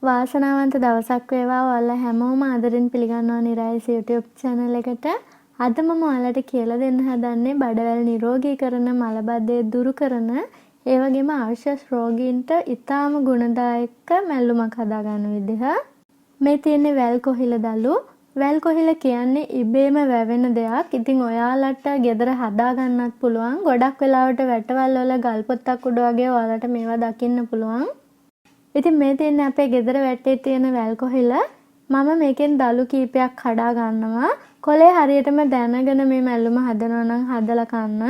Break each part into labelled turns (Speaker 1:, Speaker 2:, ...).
Speaker 1: වාසනාවන්ත දවසක් වේවා. ඔයාලා හැමෝම ආදරෙන් පිළිගන්නවා නිරායස YouTube channel එකට. අද මම ඔයාලට කියලා දෙන්න හදන්නේ බඩවැල් නිරෝගීකරණ, මලබදය දුරු කරන, ඒ වගේම අවශ්‍ය රෝගීන්ට ඉතාම ගුණදායක මැල්ලුමක් හදාගන්න විදිහ. මේ තියෙන්නේ වැල් කොහිල දලු. වැල් කොහිල කියන්නේ ඉබේම වැවෙන දෙයක්. ඉතින් ඔයාලට ගෙදර හදාගන්නත් පුළුවන්. ගොඩක් වෙලාවට වැටවල් වල ගල් පොත්තක් උඩ වගේ ඔයාලට මේවා දකින්න පුළුවන්. ඉතින් මේ තියෙන්නේ අපේ ගෙදර වැටේ තියෙන වැල් කොහිල. මම මේකෙන් දලු කීපයක් කඩා ගන්නවා. කොලේ හරියටම දැනගෙන මේ මැල්ලුම හදනවා නම් හදලා කන්න.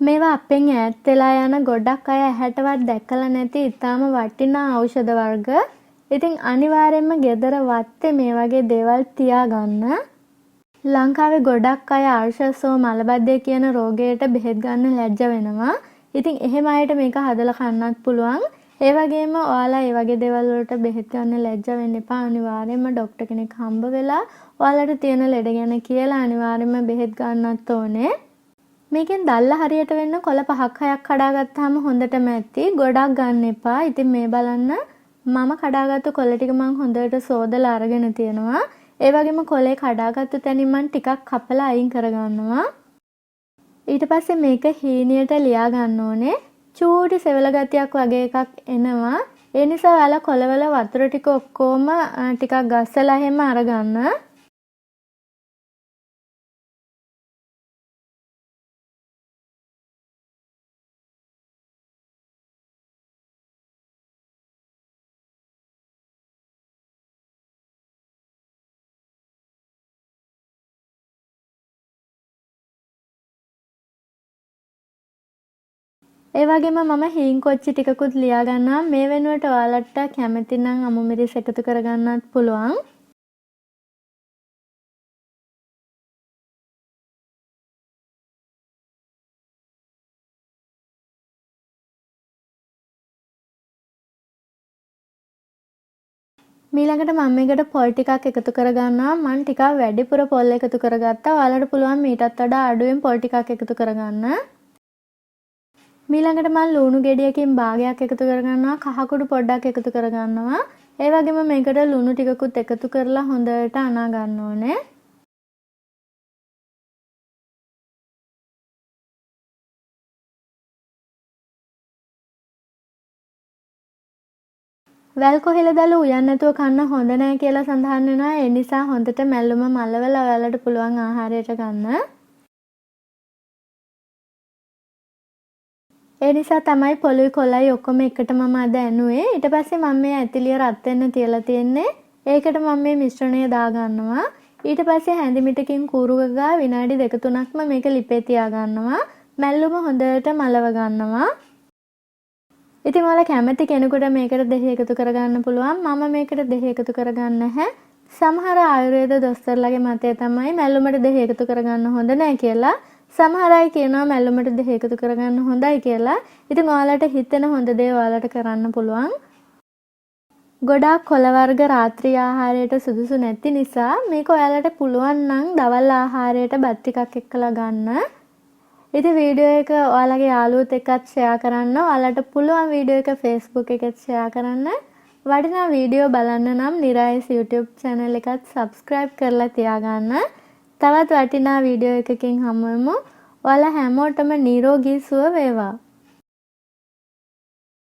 Speaker 1: මේවා අපෙන් ඈත් වෙලා යන ගොඩක් අය ඇහැටවත් දැකලා නැති ඉතාම වටිනා ඖෂධ වර්ග. ඉතින් අනිවාර්යයෙන්ම ගෙදර වත්තේ මේ වගේ දේවල් තියාගන්න. ලංකාවේ ගොඩක් අය ආර්ශසෝ මලබද්දේ කියන රෝගයට බෙහෙත් ගන්න ලැජ්ජ වෙනවා. ඉතින් එහෙම අයට මේක හදලා කන්නත් පුළුවන්. ඒ වගේම ඔයාලා මේ වගේ දේවල් වලට බෙහෙත් ගන්න ලැජ්ජ වෙන්න එපා. අනිවාර්යයෙන්ම ડોක්ටර් කෙනෙක් හම්බ වෙලා ඔයාලට තියෙන ලෙඩ ගැන කියලා අනිවාර්යයෙන්ම බෙහෙත් ගන්නත් ඕනේ. මේකෙන් දැල්ල හරියට වෙන්න කොළ 5-6ක් කඩාගත්තාම හොඳටම ඇති. ගොඩක් ගන්න එපා. ඉතින් මේ බලන්න මම කඩාගත්තු කොළ ටික මම හොඳට සෝදලා අරගෙන තියෙනවා. ඒ වගේම කොළේ කඩාගත්තු තැනින් මම ටිකක් කපලා අයින් කරගන්නවා. ඊට පස්සේ මේක හීනියට ලියා ගන්න ඕනේ. චූටි සෙවල ගතියක් වගේ එකක් එනවා. ඒ නිසා ඔයාලා කොළවල වතුර ටික ඔක්කොම ටිකක් ගස්සලා එහෙම අරගන්න. ඒ වගේම මම හීන් කොච්චි ටිකකුත් ලියා ගන්නවා. මේ වෙනුවට ඔයාලට කැමති නම් අමු මිරිස් එකතු කරගන්නත් පුළුවන්. ඊළඟට මම මේකට පොල් ටිකක් එකතු කරගන්නවා. මම ටිකක් වැඩිපුර පොල් එකතු කරගත්තා. ඔයාලට පුළුවන් මීටත් වඩා අඩුවෙන් පොල් ටිකක් එකතු කරගන්න. ඊළඟට මම ලුණු ගෙඩියකින් භාගයක් එකතු කරගන්නවා. කහ කුඩු පොඩ්ඩක් එකතු කරගන්නවා. ඒ වගේම මේකට ලුණු ටිකකුත් එකතු කරලා හොඳට අනා ගන්න ඕනේ. වැල් කොහිල දලු උයන් නැතුව කන්න හොඳ නැහැ කියලා සඳහන් වෙනවා. ඒ නිසා හොඳට මැල්ලුම මලවලා ඔයාලට පුළුවන් ආහාරයට ගන්න. ඒ නිසා තමයි පොළුයි කොලයි ඔක්කොම එකට මම අද ඇනුවේ. ඊට පස්සේ මම මේ ඇතිලිය රත් වෙන්න තියලා තියෙන්නේ. ඒකට මම මේ මිශ්‍රණය දාගන්නවා. ඊට පස්සේ හැඳිමිටකින් කූරු ගගා විනාඩි 2-3ක්ම මේක ලිපේ තියාගන්නවා. මැල්ලුම හොඳට මලව ගන්නවා. ඉතින් ඔයාලා කැමති කෙනෙකුට මේකට දෙහි එකතු කරගන්න පුළුවන්. මම මේකට දෙහි එකතු කරගන්න නැහැ. සමහර ආයුර්වේද දොස්තරලාගේ මතය තමයි මැල්ලුමට දෙහි එකතු කරගන්න හොඳ නැහැ කියලා. සමහර අය කියනවා මැල්ලුමට දෙහි එකතු කරගන්න හොඳයි කියලා. ඉතින් ඔයාලට හිතෙන හොඳ දේ ඔයාලට කරන්න පුළුවන්. ගොඩාක් කොළ වර්ග රාත්‍රී ආහාරයට සුදුසු නැති නිසා මේක ඔයාලට පුළුවන් නම් දවල් ආහාරයට බත් ටිකක් එක්කලා ගන්න. ඉතින් වීඩියෝ එක ඔයාලගේ යාළුවොත් එක්කත් ෂෙයා කරන්න. ඔයාලට පුළුවන් වීඩියෝ එක Facebook එකත් ෂෙයා කරන්න. වටිනා වීඩියෝ බලන්න නම් නිරායස YouTube channel එකත් subscribe කරලා තියාගන්න. තවත් වටිනා වීඩියෝ එකකින් හමු වෙමු. ඔයාලා හැමෝටම නිරෝගී සුව වේවා.